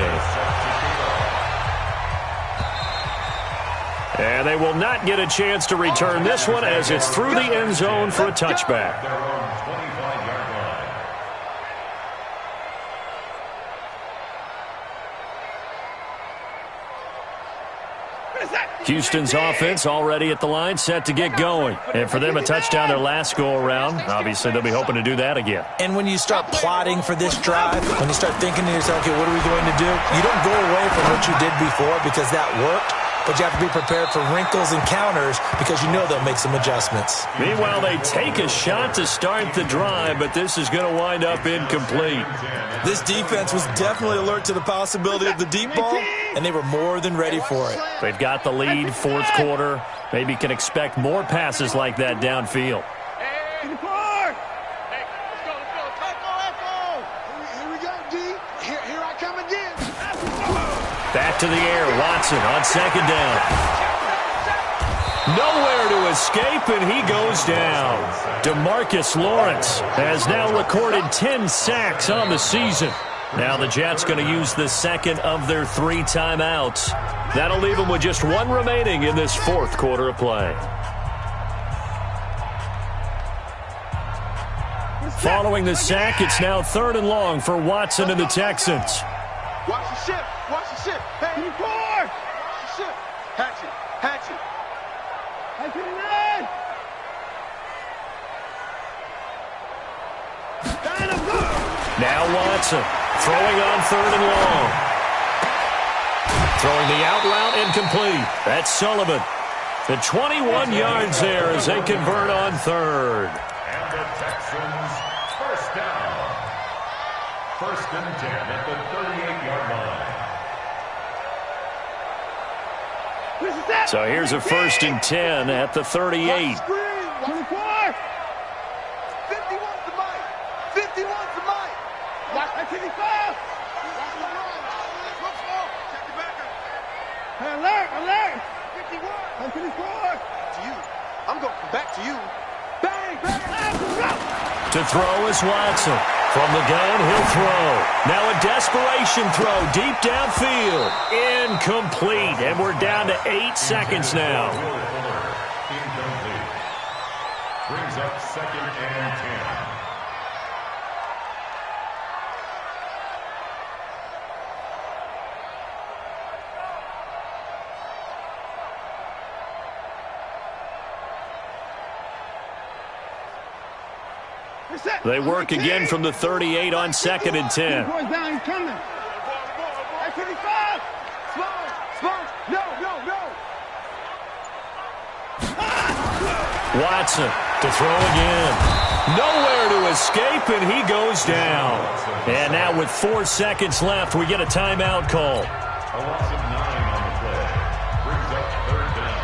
And they will not get a chance to return this one as it's through the end zone for a touchback. Houston's offense already at the line, set to get going. And for them, a touchdown their last go-around. Obviously, they'll be hoping to do that again. And when you start plotting for this drive, when you start thinking to yourself, okay, what are we going to do? You don't go away from what you did before because that worked. but you have to be prepared for wrinkles and counters because you know they'll make some adjustments. Meanwhile, they take a shot to start the drive, but this is going to wind up incomplete. This defense was definitely alert to the possibility of the deep ball, and they were more than ready for it. They've got the lead, fourth quarter. Maybe can expect more passes like that downfield. Back to the air, Watson on second down. Nowhere to escape, and he goes down. DeMarcus Lawrence has now recorded 10 sacks on the season. Now the Jets going to use the second of their 3 timeouts. That'll leave them with just 1 remaining in this fourth quarter of play. Following the sack, it's now 3rd and long for Watson and the Texans. Watch the ship. Watch the ship. Hey, watch the ship. Hatchet. Hatchet. Now Watson throwing on 3rd and long. Throwing the out route incomplete. That's Sullivan. The 21 yards there as they convert on 3rd. And the Texans first down. 1st and 10 at the 38-yard line. So here's a 1st and 10 at the 38. 51's the mic. 51's the mic. Watch that 55. Watch the run. Look slow. Check the back up. Hey, alert. 51. I'm 54. To you. I'm going to come back to you. Bang, bang. To throw is Watson. From the gun, he'll throw. Now a desperation throw deep downfield. Incomplete. And we're down to 8 seconds now. Incomplete. Brings up 2nd and 10. They work again from the 38 on 2nd and 10. Boys down, he's coming. 55. Small. No. Watson to throw again. Nowhere to escape, and he goes down. And now with 4 seconds left, we get a timeout call. A loss of 9 on the play. Brings up 3rd down.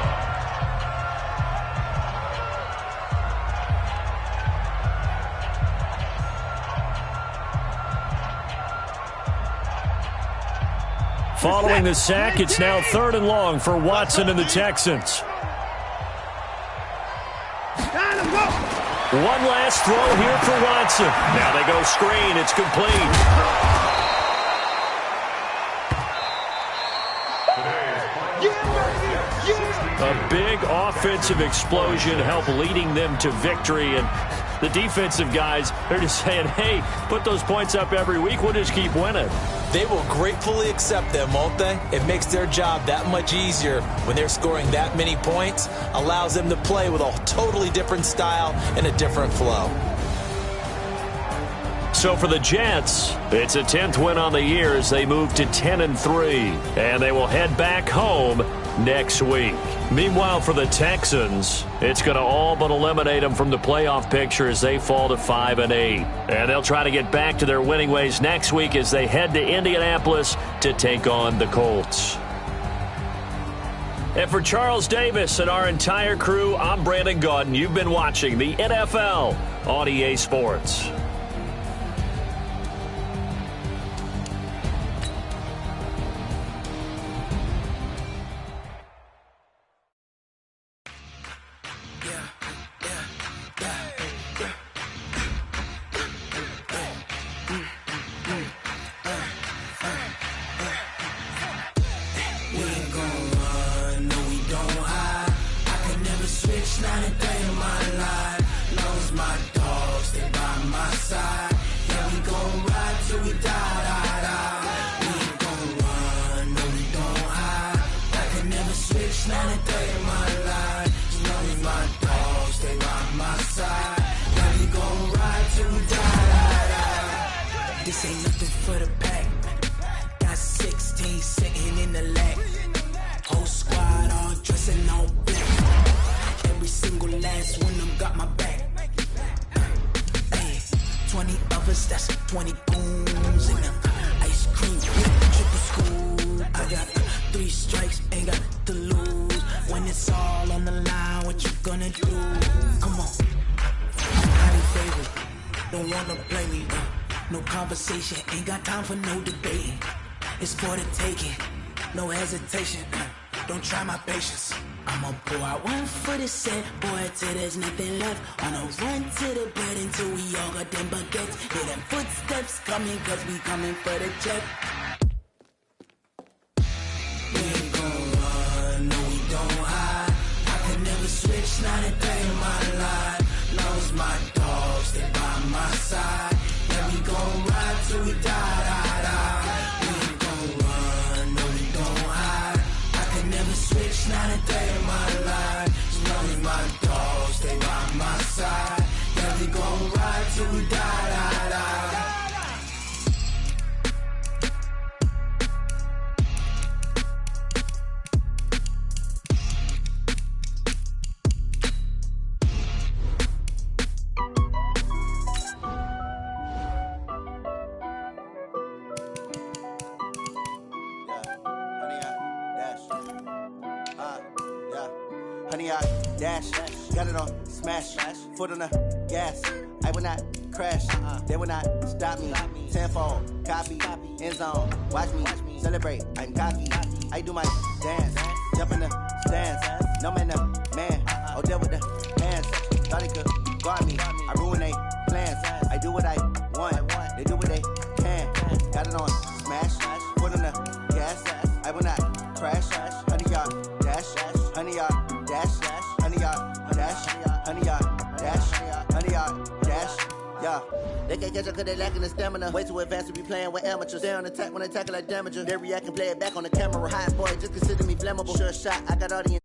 Following the sack, it's now 3rd and long for Watson and the Texans. One last throw here for Watson. Now they go screen. It's complete. A big offensive explosion helped leading them to victory. And the defensive guys, they're just saying, hey, put those points up every week. We'll just keep winning. They will gratefully accept them, won't they? It makes their job that much easier when they're scoring that many points. Allows them to play with a totally different style and a different flow. So for the Jets, it's a 10th win on the year as they move to 10-3. And they will head back home next week. Meanwhile, for the Texans, it's going to all but eliminate them from the playoff picture as they fall to 5-8. And they'll try to get back to their winning ways next week as they head to Indianapolis to take on the Colts. And for Charles Davis and our entire crew, I'm Brandon Gaudin. You've been watching the NFL on EA Sports. This ain't nothing for the pack. Got 16 sitting in the lag. Whole squad 20 goons and ice cream, triple school. I got 3 strikes, ain't got to lose. When it's all on the line, what you gonna do? Come on, highly favored, don't wanna play me. No conversation, ain't got time for no debating. It's for the taking, no hesitation. Don't try my patience. I'ma pour out one for the set, boy, till there's nothing left. On a run to the bed until we all got them baguettes. Hear them footsteps coming, cause we coming for the check. We ain't gon' run, no we don't hide. I can never switch, not a day in my life. Long as my dogs stay by my side. Yeah, we gon' ride till we die, die, die. We ain't gon' run, no we don't hide. I can never switch, not a day in my life. As long as my dogs stay by my side. Yeah, we gon' ride till we die, die, die. Honey, I dash, got it on smash, foot on the gas. I will not crash, they will not stop me. Tenfold, copy, end zone, watch me celebrate. I'm cocky, I do my dance, jump in the stands. No man, the man, oh there with the hands. Thought he could guard me, I ruin they plans. I do what I want, they do what they can. Got it on smash, foot on the gas. I will not crash, honey, y'all dash, honey, y'all dash, honey, y'all dash, honey, y'all dash, honey, y'all dash. Yeah, they can't catch up cause they lacking the stamina. Way too advanced to be playing with amateurs. They on attack when they tackle like damager. They react and play it back on the camera. Hot boy, just consider me flammable. Sure shot, I got all the